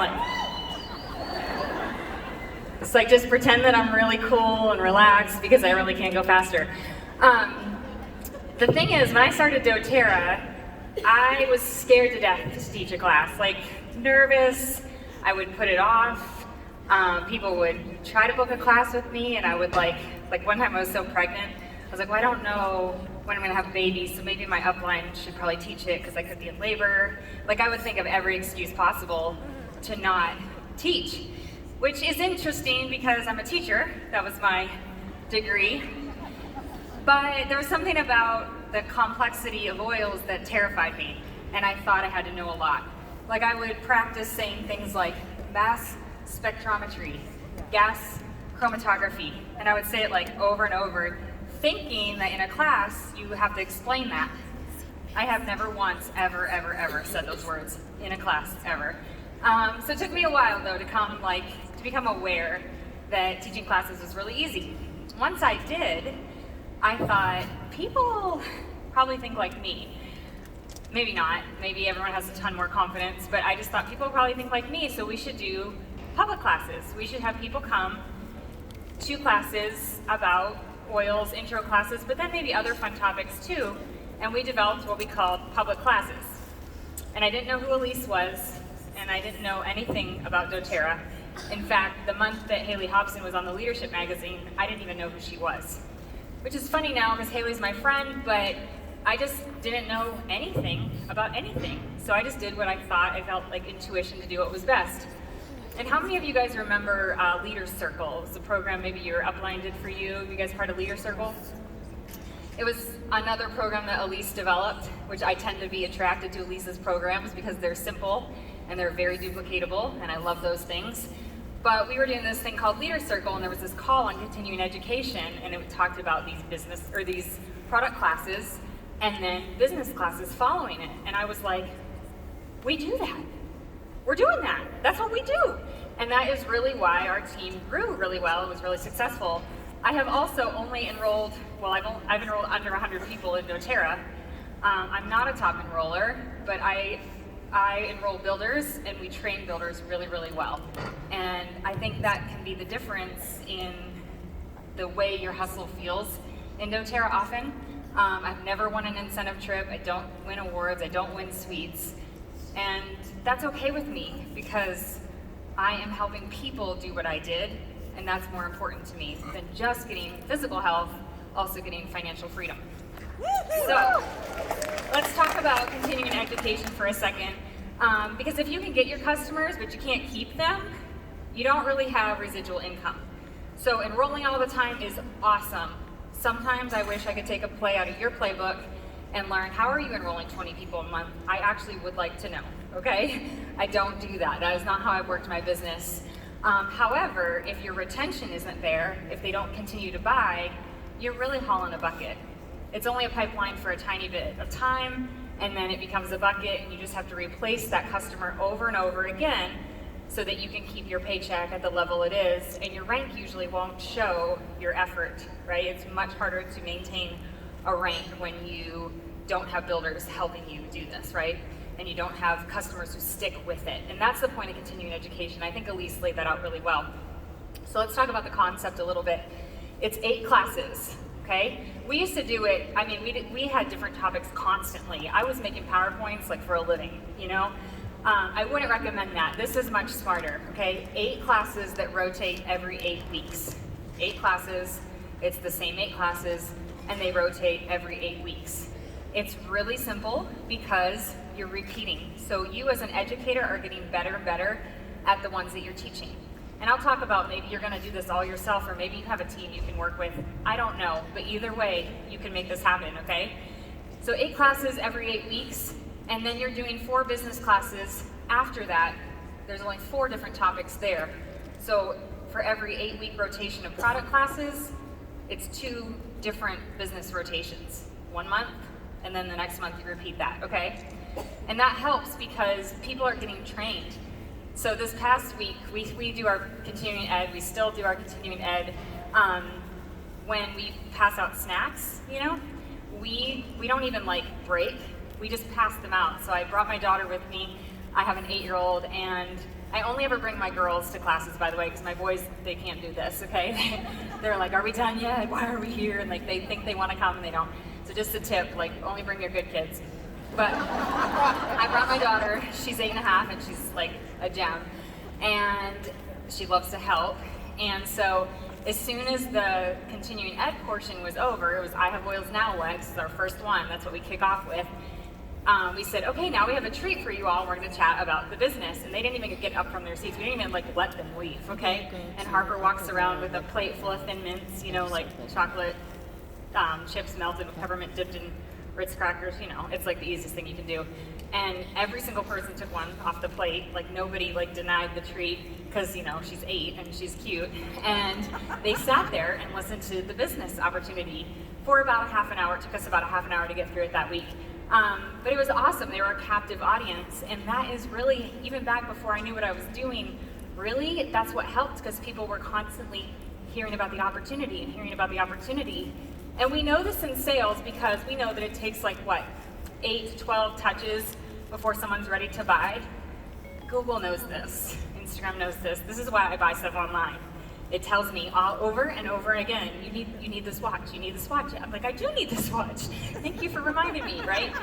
like, it's like, just pretend that I'm really cool and relaxed because I really can't go faster. The thing is, when I started doTERRA, I was scared to death to teach a class. Like, nervous, I would put it off. People would try to book a class with me, and I would like one time I was so pregnant, I was like, well, I don't know when I'm gonna have a baby, so maybe my upline should probably teach it because I could be in labor. Like, I would think of every excuse possible to not teach, which is interesting because I'm a teacher. That was my degree. But there was something about the complexity of oils that terrified me, and I thought I had to know a lot. Like, I would practice saying things like mass spectrometry, gas chromatography, and I would say it like over and over, thinking that in a class you have to explain that. I have never once, ever said those words in a class, ever. So it took me a while though to become aware that teaching classes was really easy. Once I did, I thought, people probably think like me. Maybe not, maybe everyone has a ton more confidence, but I just thought people probably think like me, so we should do public classes. We should have people come to classes about oils, intro classes, but then maybe other fun topics too, and we developed what we called public classes. And I didn't know who Allyse was, and I didn't know anything about doTERRA. In fact, the month that Haley Hobson was on the Leadership magazine, I didn't even know who she was. Which is funny now because Haley's my friend, but I just didn't know anything about anything. So I just did what I thought, I felt like intuition to do what was best. And how many of you guys remember Leader Circle? It was a program maybe your upline did for you. You guys part of Leader Circle? It was another program that Allyse developed, which I tend to be attracted to Allyse's programs because they're simple and they're very duplicatable, and I love those things. But we were doing this thing called Leader Circle, and there was this call on continuing education, and it talked about these product classes and then business classes following it. And I was like, we do that. We're doing that. That's what we do. And that is really why our team grew really well. It was really successful. I have also only enrolled, I've enrolled under 100 people in doTERRA. I'm not a top enroller, but I enroll builders, and we train builders really, really well. And I think that can be the difference in the way your hustle feels in doTERRA often. I've never won an incentive trip. I don't win awards. I don't win suites. And that's okay with me because I am helping people do what I did, and that's more important to me than just getting physical health, also getting financial freedom. So let's talk about continuing education for a second, because if you can get your customers but you can't keep them, you don't really have residual income. So enrolling all the time is awesome. Sometimes I wish I could take a play out of your playbook and learn, how are you enrolling 20 people a month? I actually would like to know, okay? I don't do that. That is not how I've worked my business. However, if your retention isn't there, if they don't continue to buy, you're really hauling a bucket. It's only a pipeline for a tiny bit of time, and then it becomes a bucket, and you just have to replace that customer over and over again so that you can keep your paycheck at the level it is, and your rank usually won't show your effort, right? It's much harder to maintain a rank when you don't have builders helping you do this, right? And you don't have customers who stick with it. And that's the point of continuing education. I think Allyse laid that out really well. So let's talk about the concept a little bit. It's 8 classes, okay? We used to do it, I mean, we had different topics constantly. I was making PowerPoints like for a living, you know? I wouldn't recommend that. This is much smarter, okay? 8 classes that rotate every 8 weeks. 8 classes, it's the same 8 classes, and they rotate every 8 weeks. It's really simple because you're repeating. So you as an educator are getting better and better at the ones that you're teaching. And I'll talk about maybe you're gonna do this all yourself, or maybe you have a team you can work with. I don't know, but either way, you can make this happen, okay? So 8 classes every 8 weeks, and then you're doing 4 business classes after that. There's only 4 different topics there. So for every 8-week rotation of product classes, it's 2 different business rotations. 1 month, and then the next month you repeat that, okay? And that helps because people are getting trained. So this past week, we do our continuing ed, we still do our continuing ed. When we pass out snacks, you know, we don't even like break, we just pass them out. So I brought my daughter with me. I have an 8-year-old, and I only ever bring my girls to classes, by the way, because my boys, they can't do this, okay? They're like, are we done yet? Why are we here? And like, they think they want to come and they don't. So just a tip, like, only bring your good kids. But I brought my daughter. She's 8.5 and she's like a gem. And she loves to help. And so as soon as the continuing ed portion was over, it was I Have Oils Now Legs, is our first one. That's what we kick off with. We said, okay, now we have a treat for you all. We're going to chat about the business. And they didn't even get up from their seats. We didn't even like let them leave, okay? And Harper walks around with a plate full of Thin Mints, you know, like chocolate chips melted with peppermint dipped in Ritz crackers. You know, it's like the easiest thing you can do. And every single person took one off the plate. Like nobody like denied the treat because, you know, she's 8 and she's cute. And they sat there and listened to the business opportunity for about a half an hour. It took us about a half an hour to get through it that week. But it was awesome. They were a captive audience, and that is really, even back before I knew what I was doing, really, that's what helped, because people were constantly hearing about the opportunity and hearing about the opportunity. And we know this in sales because we know that it takes like, what, 8 to 12 touches before someone's ready to buy. Google knows this. Instagram knows this. This is why I buy stuff online. It tells me all over and over again, you need this watch, you need this watch. I'm like, I do need this watch. Thank you for reminding me, right?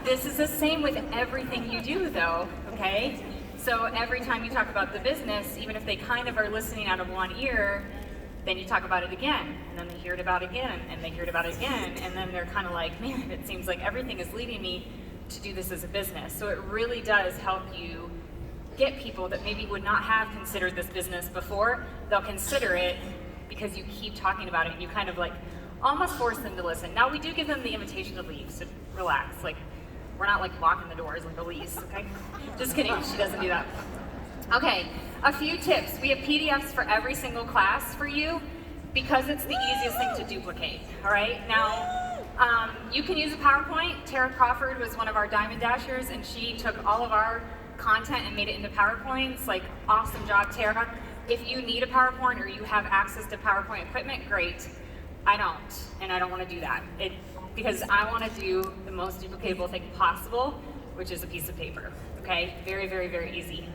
This is the same with everything you do though, okay? So every time you talk about the business, even if they kind of are listening out of one ear, then you talk about it again, and then they hear it about again, and they hear it about it again, and then they're kind of like, man, it seems like everything is leading me to do this as a business. So it really does help you get people that maybe would not have considered this business before. They'll consider it because you keep talking about it and you kind of like almost force them to listen. Now we do give them the invitation to leave, so relax. Like, we're not like locking the doors like Allyse, okay? Just kidding, she doesn't do that. Okay, a few tips. We have PDFs for every single class for you because it's the easiest thing to duplicate, all right? Now, you can use a PowerPoint. Tara Crawford was one of our Diamond Dashers and she took all of our content and made it into PowerPoints. Like, awesome job, Tara. If you need a PowerPoint or you have access to PowerPoint equipment, great. I don't, and I don't want to do that. Because I want to do the most duplicatable thing possible, which is a piece of paper, okay? Very, very, very easy.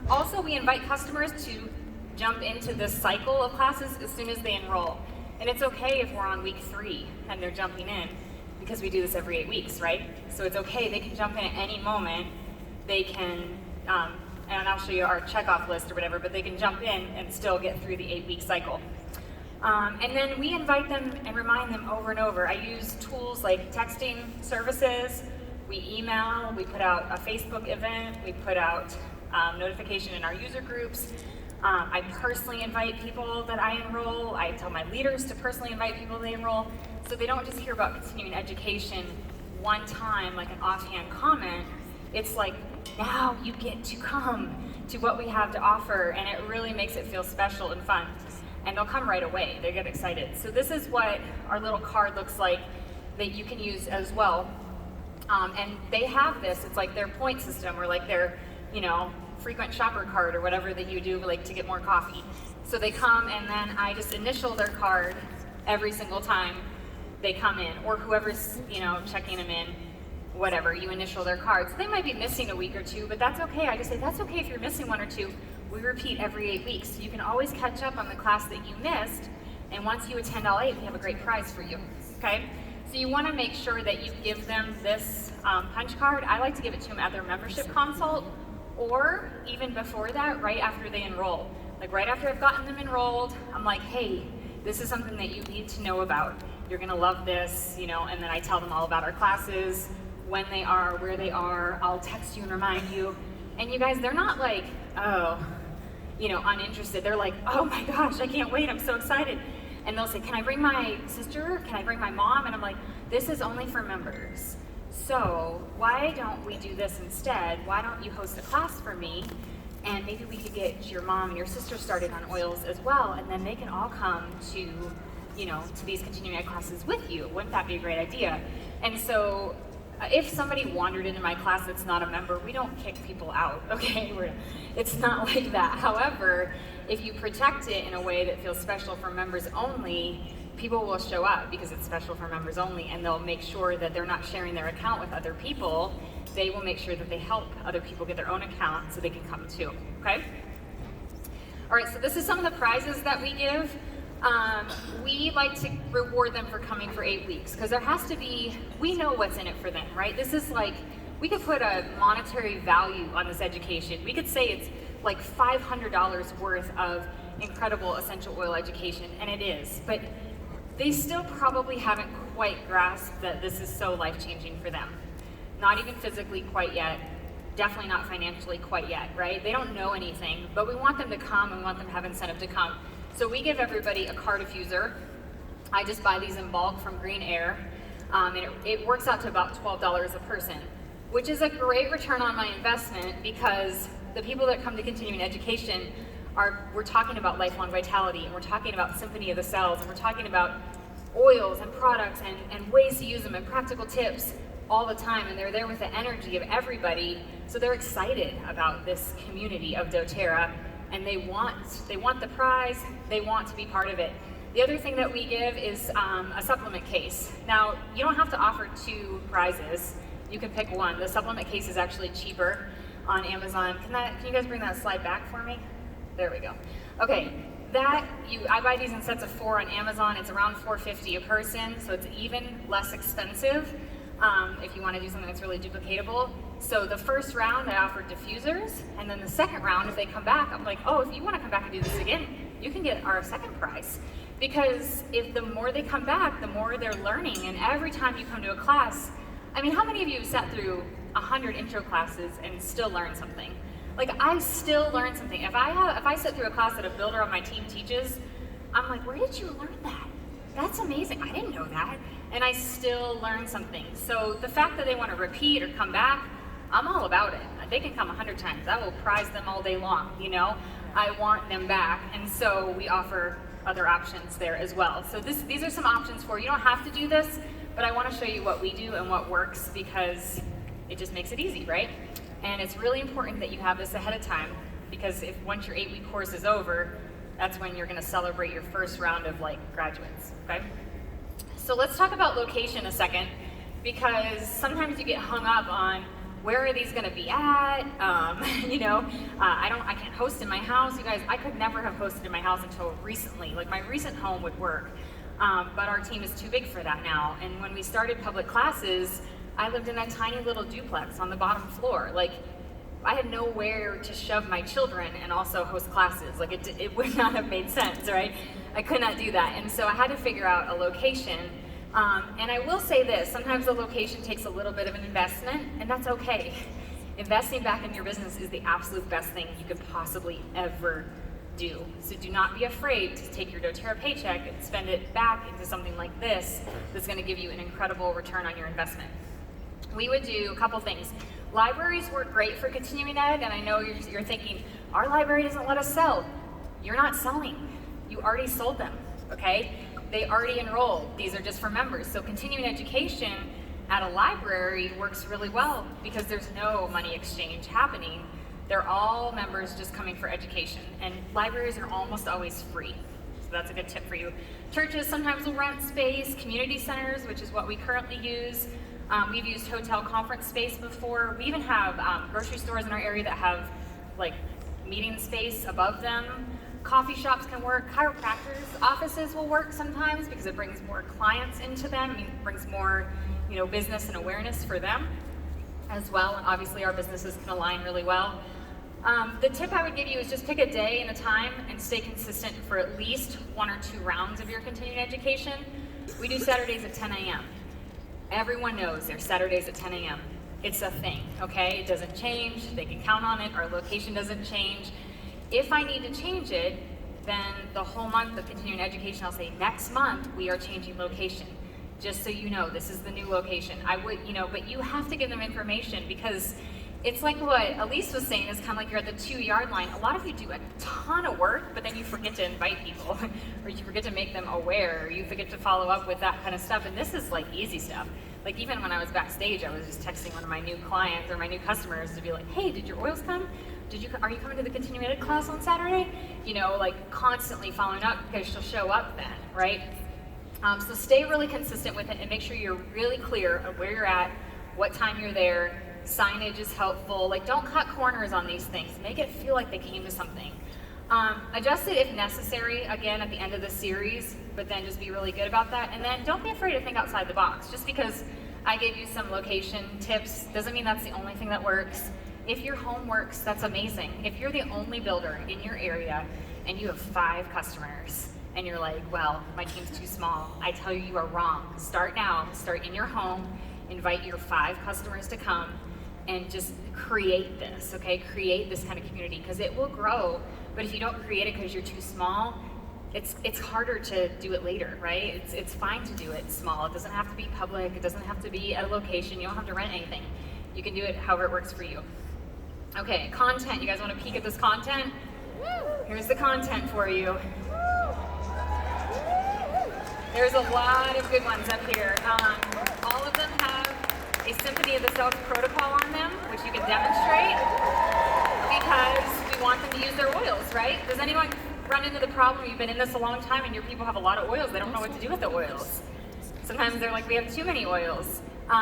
Also, we invite customers to jump into this cycle of classes as soon as they enroll. And it's okay if we're on week 3 and they're jumping in, because we do this every 8 weeks, right? So it's okay, they can jump in at any moment. They can, and I'll show you our checkoff list or whatever, but they can jump in and still get through the 8-week cycle. And then we invite them and remind them over and over. I use tools like texting services, we email, we put out a Facebook event, we put out notification in our user groups. I personally invite people that I enroll. I tell my leaders to personally invite people they enroll, so they don't just hear about continuing education one time, like an offhand comment. It's like, now you get to come to what we have to offer, and it really makes it feel special and fun. And they'll come right away, they get excited. So this is what our little card looks like that you can use as well. And they have this, it's like their point system or like their, you know, frequent shopper card or whatever that you do like to get more coffee. So they come and then I just initial their card every single time they come in, or whoever's, you know, checking them in. Whatever, you initial their cards. They might be missing a week or 2, but that's okay. I just say, that's okay if you're missing 1 or 2. We repeat every 8 weeks. So you can always catch up on the class that you missed, and once you attend all 8, we have a great prize for you, okay? So you wanna make sure that you give them this punch card. I like to give it to them at their membership consult, or even before that, right after they enroll. Like right after I've gotten them enrolled, I'm like, hey, this is something that you need to know about. You're gonna love this, you know, and then I tell them all about our classes, when they are, where they are. I'll text you and remind you. And you guys, they're not like, oh, you know, uninterested. They're like, oh my gosh, I can't wait, I'm so excited. And they'll say, can I bring my sister? Can I bring my mom? And I'm like, this is only for members. So why don't we do this instead? Why don't you host a class for me? And maybe we could get your mom and your sister started on oils as well, and then they can all come to, you know, to these continuing ed classes with you. Wouldn't that be a great idea? And so if somebody wandered into my class that's not a member, we don't kick people out, okay? It's not like that. However, if you protect it in a way that feels special for members only, people will show up because it's special for members only, and they'll make sure that they're not sharing their account with other people. They will make sure that they help other people get their own account so they can come too, okay? All right, so this is some of the prizes that we give. We like to reward them for coming for 8 weeks because there has to be, we know what's in it for them, right? This is like, we could put a monetary value on this education. We could say it's like $500 worth of incredible essential oil education, and it is, but they still probably haven't quite grasped that this is so life-changing for them. Not even physically quite yet, definitely not financially quite yet, right? They don't know anything, but we want them to come and we want them to have incentive to come. So we give everybody a car diffuser. I just buy these in bulk from Green Air, and it works out to about $12 a person, which is a great return on my investment because the people that come to continuing education we're talking about lifelong vitality, and we're talking about symphony of the cells, and we're talking about oils and products and ways to use them and practical tips all the time, and they're there with the energy of everybody, so they're excited about this community of doTERRA, and they want the prize, they want to be part of it. The other thing that we give is a supplement case. Now, you don't have to offer 2 prizes, you can pick one. The supplement case is actually cheaper on Amazon. Can you guys bring that slide back for me? There we go. Okay, I buy these in sets of 4 on Amazon. It's around $4.50 a person, so it's even less expensive if you want to do something that's really duplicatable. So the first round I offered diffusers, and then the second round, if they come back, I'm like, oh, if you want to come back and do this again, you can get our second prize. Because if the more they come back, the more they're learning, and every time you come to a class, I mean, how many of you have sat through 100 intro classes and still learn something? Like, I still learn something. If I sit through a class that a builder on my team teaches, I'm like, where did you learn that? That's amazing, I didn't know that. And I still learn something. So the fact that they want to repeat or come back, I'm all about it. They can come 100 times. I will prize them all day long, you know? I want them back. And so we offer other options there as well. So these are some options for you. You don't have to do this, but I want to show you what we do and what works because it just makes it easy, right? And it's really important that you have this ahead of time because once your 8-week course is over, that's when you're going to celebrate your first round of like graduates, okay? So let's talk about location a second because sometimes you get hung up on where are these going to be at? You know, I can't host in my house. You guys, I could never have hosted in my house until recently. Like my recent home would work, but our team is too big for that now. And when we started public classes, I lived in a tiny little duplex on the bottom floor. Like, I had nowhere to shove my children and also host classes. Like, it would not have made sense, right? I could not do that. And so I had to figure out a location. And I will say this, sometimes the location takes a little bit of an investment, and that's okay. Investing back in your business is the absolute best thing you could possibly ever do. So do not be afraid to take your doTERRA paycheck and spend it back into something like this that's gonna give you an incredible return on your investment. We would do a couple things. Libraries work great for continuing ed, and I know you're thinking, our library doesn't let us sell. You're not selling. You already sold them, okay? They already enrolled. These are just for members. So continuing education at a library works really well because there's no money exchange happening. They're all members just coming for education, and libraries are almost always free. So that's a good tip for you. Churches sometimes will rent space, community centers, which is what we currently use. We've used hotel conference space before. We even have grocery stores in our area that have like meeting space above them. Coffee shops can work. Chiropractors' offices will work sometimes because it brings more clients into them. I mean, it brings more, you know, business and awareness for them as well. And obviously our businesses can align really well. The tip I would give you is just pick a day and a time and stay consistent for at least 1 or 2 rounds of your continuing education. We do Saturdays at 10 a.m. Everyone knows there's Saturdays at 10 a.m. It's a thing, okay? It doesn't change. They can count on it. Our location doesn't change. If I need to change it, then the whole month of continuing education, I'll say next month we are changing location. Just so you know, this is the new location. I would, you know, but you have to give them information because it's like what Allyse was saying, is kind of like you're at the 2-yard line. A lot of you do a ton of work, but then you forget to invite people, or you forget to make them aware, or you forget to follow up with that kind of stuff. And this is like easy stuff. Like even when I was backstage, I was just texting one of my new clients or my new customers to be like, hey, did your oils come? Are you coming to the continuing ed class on Saturday? You know, like constantly following up because she'll show up then, right? So stay really consistent with it and make sure you're really clear of where you're at, what time you're there. Signage is helpful. Like, don't cut corners on these things. Make it feel like they came to something. Adjust it if necessary, again, at the end of the series, but then just be really good about that. And then don't be afraid to think outside the box. Just because I gave you some location tips doesn't mean that's the only thing that works. If your home works, that's amazing. If you're the only builder in your area and you have 5 customers, and you're like, well, my team's too small, I tell you, you are wrong. Start now, start in your home, invite your 5 customers to come, and just create this, okay? Create this kind of community, because it will grow, but if you don't create it because you're too small, it's harder to do it later, right? It's fine to do it small. It doesn't have to be public, it doesn't have to be at a location, you don't have to rent anything. You can do it however it works for you. Okay, content, you guys wanna peek at this content? Here's the content for you. There's a lot of good ones up here. All of them have a Symphony of the South protocol on them, which you can demonstrate, because we want them to use their oils, right? Does anyone run into the problem, you've been in this a long time and your people have a lot of oils, they don't know what to do with the oils. Sometimes they're like, we have too many oils.